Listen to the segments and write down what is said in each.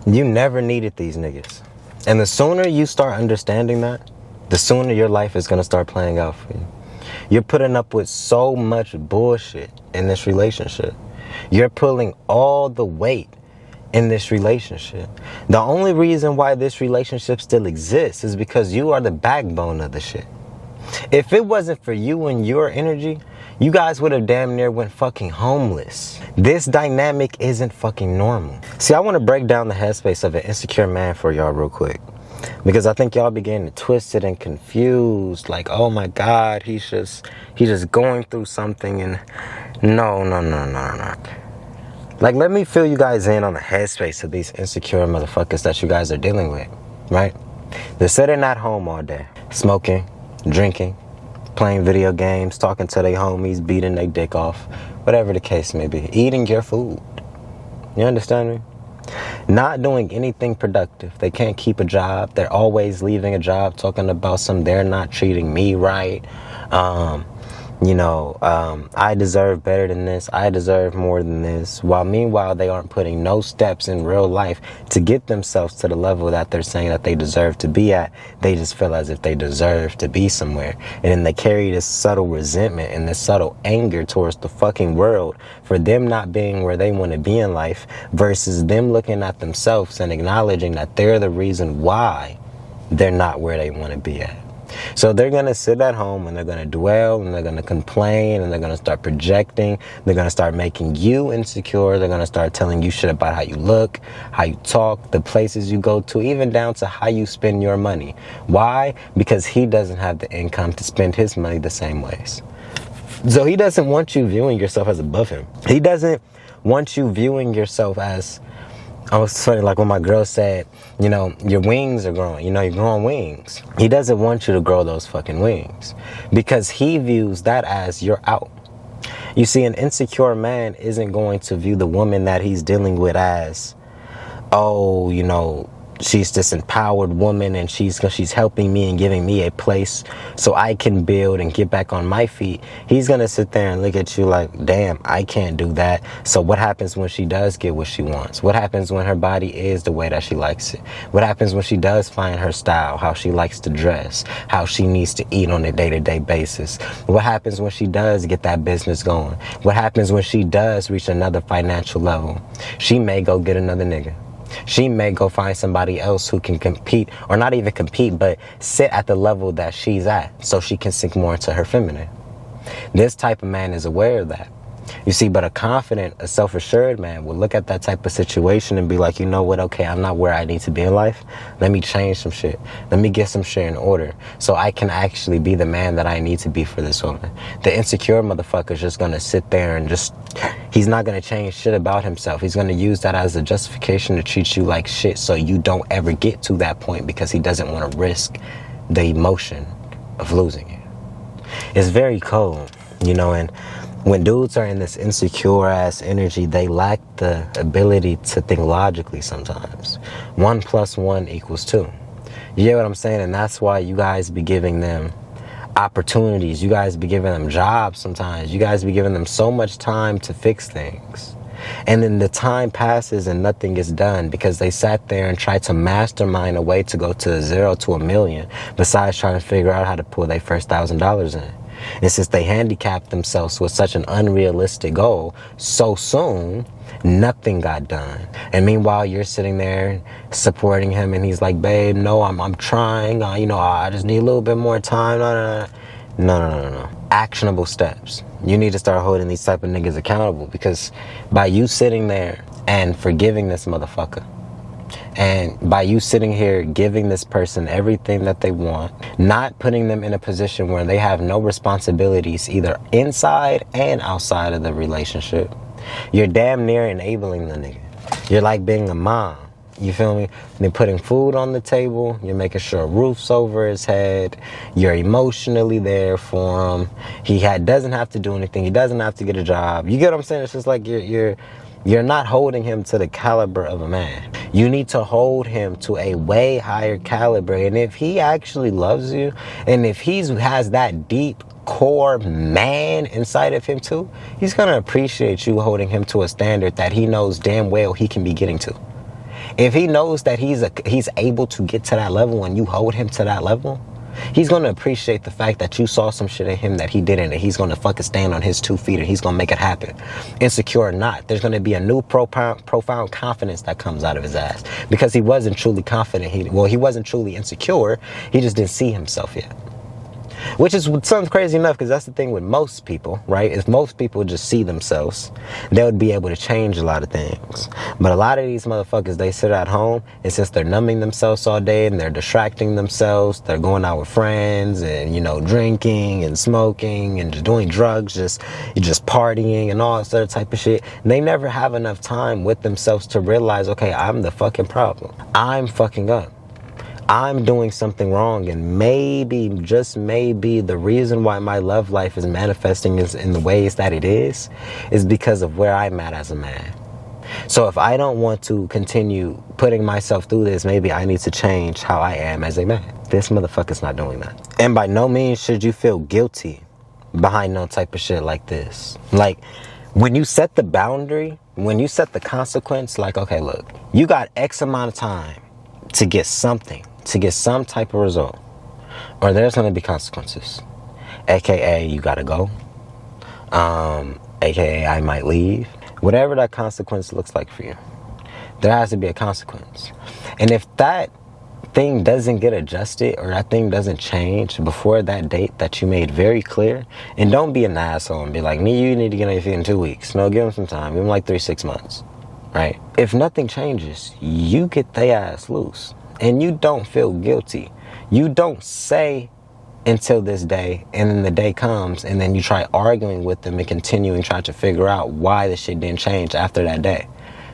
You never needed these niggas. And the sooner you start understanding that, the sooner your life is going to start playing out for you. You're putting up with so much bullshit in this relationship. You're pulling all the weight in this relationship. The only reason why this relationship still exists is because you are the backbone of the shit. If it wasn't for you and your energy, you guys would have damn near went fucking homeless. This dynamic isn't fucking normal. See, I want to break down the headspace of an insecure man for y'all real quick. Because I think y'all be getting twisted and confused. Like, oh my God, he's just going through something. And no. Like, let me fill you guys in on the headspace of these insecure motherfuckers that you guys are dealing with, right? They're sitting at home all day, smoking, drinking, playing video games, talking to their homies, beating their dick off, whatever the case may be, eating your food. You understand me? Not doing anything productive. They can't keep a job. They're always leaving a job, talking about they're not treating me right. I deserve better than this. I deserve more than this. While meanwhile, they aren't putting no steps in real life to get themselves to the level that they're saying that they deserve to be at. They just feel as if they deserve to be somewhere. And then they carry this subtle resentment and this subtle anger towards the fucking world for them not being where they want to be in life versus them looking at themselves and acknowledging that they're the reason why they're not where they want to be at. So they're going to sit at home and they're going to dwell and they're going to complain and they're going to start projecting. They're going to start making you insecure. They're going to start telling you shit about how you look, how you talk, the places you go to, even down to how you spend your money. Why? Because he doesn't have the income to spend his money the same ways. So he doesn't want you viewing yourself as above him. He doesn't want you viewing yourself as, I was funny, like when my girl said, your wings are growing, you're growing wings. He doesn't want you to grow those fucking wings because he views that as you're out. You see, an insecure man isn't going to view the woman that he's dealing with as, she's this empowered woman and she's helping me and giving me a place so I can build and get back on my feet. He's going to sit there and look at you like, damn, I can't do that. So what happens when she does get what she wants? What happens when her body is the way that she likes it? What happens when she does find her style, how she likes to dress, how she needs to eat on a day-to-day basis? What happens when she does get that business going? What happens when she does reach another financial level? She may go get another nigga. She may go find somebody else who can compete, or not even compete, but sit at the level that she's at so she can sink more into her feminine. This type of man is aware of that. You see, but a self-assured man will look at that type of situation and be like, you know what, okay, I'm not where I need to be in life. Let me change some shit. Let me get some shit in order so I can actually be the man that I need to be for this woman. The insecure motherfucker's just going to sit there and he's not going to change shit about himself. He's going to use that as a justification to treat you like shit so you don't ever get to that point because he doesn't want to risk the emotion of losing it. It's very cold, and when dudes are in this insecure ass energy, they lack the ability to think logically sometimes. 1 + 1 = 2. You get what I'm saying? And that's why you guys be giving them opportunities. You guys be giving them jobs sometimes. You guys be giving them so much time to fix things. And then the time passes and nothing is done because they sat there and tried to mastermind a way to go to 0 to $1 million besides trying to figure out how to pull their first $1,000 in. And since they handicapped themselves with such an unrealistic goal so soon, nothing got done. And meanwhile, you're sitting there supporting him and he's like, babe, no, I'm trying. I just need a little bit more time. No. Actionable steps. You need to start holding these type of niggas accountable because by you sitting there and forgiving this motherfucker, and by you sitting here giving this person everything that they want, not putting them in a position where they have no responsibilities either inside and outside of the relationship, you're damn near enabling the nigga. You're like being a mom. You feel me? They're putting food on the table. You're making sure a roof's over his head. You're emotionally there for him. He doesn't have to do anything. He doesn't have to get a job. You get what I'm saying? It's just like you're not holding him to the caliber of a man. You need to hold him to a way higher caliber. And if he actually loves you, and if he has that deep core man inside of him too, he's going to appreciate you holding him to a standard that he knows damn well he can be getting to. If he knows that he's able to get to that level and you hold him to that level, he's going to appreciate the fact that you saw some shit in him that he didn't, and he's going to fucking stand on his 2 feet and he's going to make it happen. Insecure or not, there's going to be a new profound confidence that comes out of his ass, because he wasn't truly confident. He wasn't truly insecure. He just didn't see himself yet. Which is sounds crazy enough, because that's the thing with most people, right? If most people just see themselves, they would be able to change a lot of things. But a lot of these motherfuckers, they sit at home, and since they're numbing themselves all day and they're distracting themselves, they're going out with friends and, you know, drinking and smoking and just doing drugs, just partying and all that other type of shit. And they never have enough time with themselves to realize, okay, I'm the fucking problem. I'm fucking up. I'm doing something wrong, and maybe, just maybe, the reason why my love life is manifesting in the ways that it is because of where I'm at as a man. So if I don't want to continue putting myself through this, maybe I need to change how I am as a man. This motherfucker's not doing that. And by no means should you feel guilty behind no type of shit like this. Like, when you set the boundary, when you set the consequence, like, okay, look, you got X amount of time to get something, to get some type of result, or there's going to be consequences, aka you gotta go, aka I might leave. Whatever that consequence looks like for you, there has to be a consequence. And if that thing doesn't get adjusted, or that thing doesn't change before that date that you made very clear, and don't be an asshole and be like, you need to get anything in 2 weeks. No, give them some time. Give them like 3-6 months, right? If nothing changes, you get their ass loose. And you don't feel guilty. You don't say until this day, and then the day comes, and then you try arguing with them and continuing trying to figure out why the shit didn't change after that day.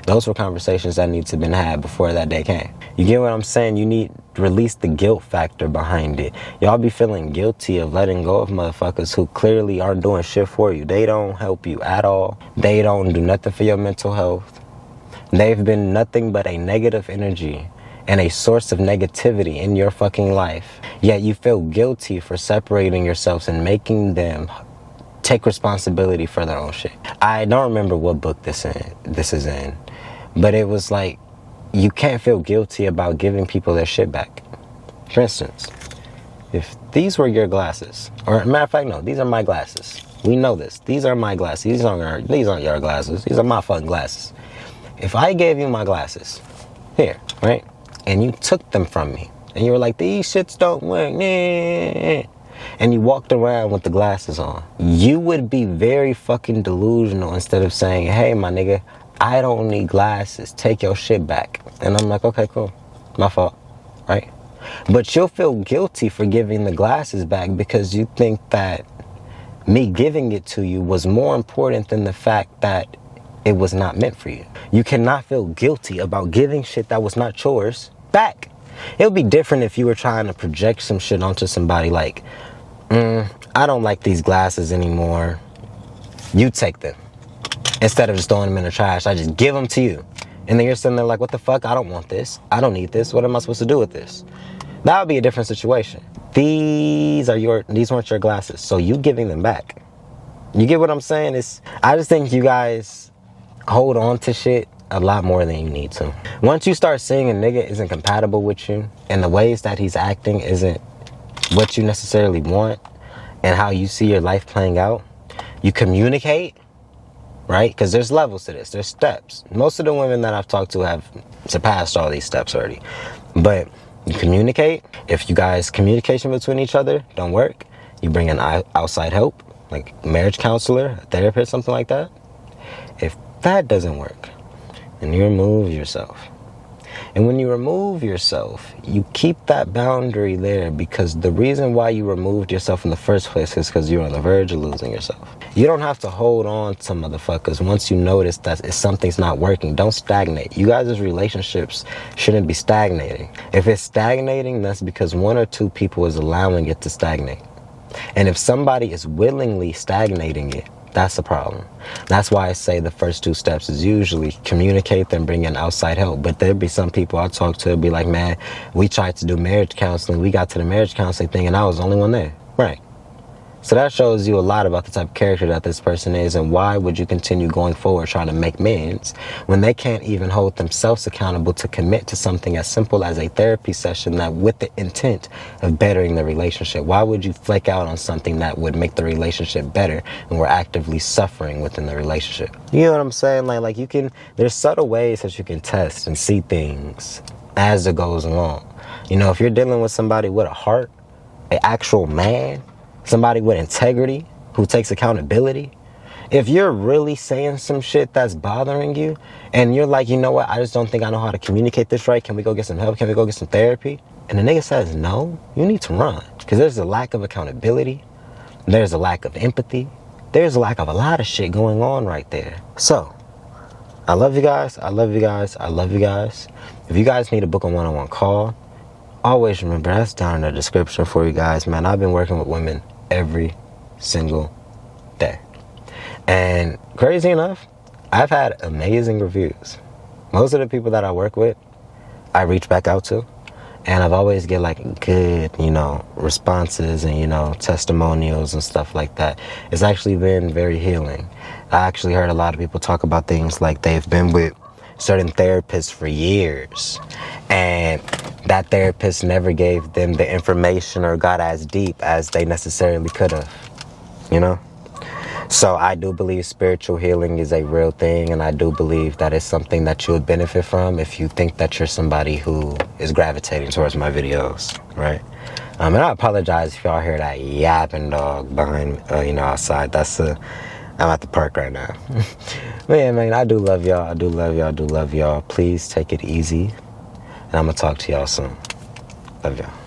Those were conversations that need to have been had before that day came. You get what I'm saying? You need to release the guilt factor behind it. Y'all be feeling guilty of letting go of motherfuckers who clearly aren't doing shit for you. They don't help you at all. They don't do nothing for your mental health. They've been nothing but a negative energy and a source of negativity in your fucking life. Yet you feel guilty for separating yourselves and making them take responsibility for their own shit. I don't remember what book this is in, but it was like, you can't feel guilty about giving people their shit back. For instance, if these were your glasses, or matter of fact, no, these are my glasses. We know this. These are my glasses. These aren't your glasses. These are my fucking glasses. If I gave you my glasses, here, right? And you took them from me, and you were like, these shits don't work, and you walked around with the glasses on, you would be very fucking delusional instead of saying, hey, my nigga, I don't need glasses. Take your shit back. And I'm like, okay, cool. My fault, right? But you'll feel guilty for giving the glasses back because you think that me giving it to you was more important than the fact that it was not meant for you. You cannot feel guilty about giving shit that was not yours back. It would be different if you were trying to project some shit onto somebody like, I don't like these glasses anymore. You take them. Instead of just throwing them in the trash, I just give them to you. And then you're sitting there like, what the fuck? I don't want this. I don't need this. What am I supposed to do with this? That would be a different situation. These weren't your glasses, so you giving them back. You get what I'm saying? I just think you guys hold on to shit a lot more than you need to. Once you start seeing a nigga isn't compatible with you, and the ways that he's acting isn't what you necessarily want, and how you see your life playing out, you communicate, right? Because there's levels to this. There's steps. Most of the women that I've talked to have surpassed all these steps already. But you communicate. If you guys' communication between each other don't work, you bring in outside help, like a marriage counselor, a therapist, something like that. If that doesn't work, then you remove yourself. And when you remove yourself, you keep that boundary there, because the reason why you removed yourself in the first place is because you're on the verge of losing yourself. You don't have to hold on to motherfuckers once you notice that something's not working. Don't stagnate. You guys' relationships shouldn't be stagnating. If it's stagnating, that's because one or two people is allowing it to stagnate. And if somebody is willingly stagnating it, that's the problem. That's why I say the first 2 steps is usually communicate, then bring in outside help. But there'd be some people I talk to be like, man, we tried to do marriage counseling. We got to the marriage counseling thing and I was the only one there. Right. So that shows you a lot about the type of character that this person is, and why would you continue going forward trying to make amends when they can't even hold themselves accountable to commit to something as simple as a therapy session that with the intent of bettering the relationship? Why would you flake out on something that would make the relationship better when we're actively suffering within the relationship? You know what I'm saying? Like you can, there's subtle ways that you can test and see things as it goes along. You know, if you're dealing with somebody with a heart, an actual man, somebody with integrity who takes accountability, if you're really saying some shit that's bothering you and you're like, you know what, I just don't think I know how to communicate this right. Can we go get some help? Can we go get some therapy? And the nigga says no, you need to run, because there's a lack of accountability. There's a lack of empathy. There's a lack of a lot of shit going on right there. So I love you guys. I love you guys. I love you guys. If you guys need to book a one-on-one call, always remember, that's down in the description for you guys, man. I've been working with women every single day. And crazy enough, I've had amazing reviews. Most of the people that I work with, I reach back out to. And I've always get like good, you know, responses and, you know, testimonials and stuff like that. It's actually been very healing. I actually heard a lot of people talk about things like they've been with certain therapists for years, and that therapist never gave them the information or got as deep as they necessarily could have, you know? So I do believe spiritual healing is a real thing, and I do believe that it's something that you would benefit from if you think that you're somebody who is gravitating towards my videos, right? And I apologize if y'all hear that yapping dog behind, you know, outside. I'm at the park right now. But yeah, man, I do love y'all. I do love y'all. I do love y'all. Please take it easy. And I'm going to talk to y'all soon. Love y'all.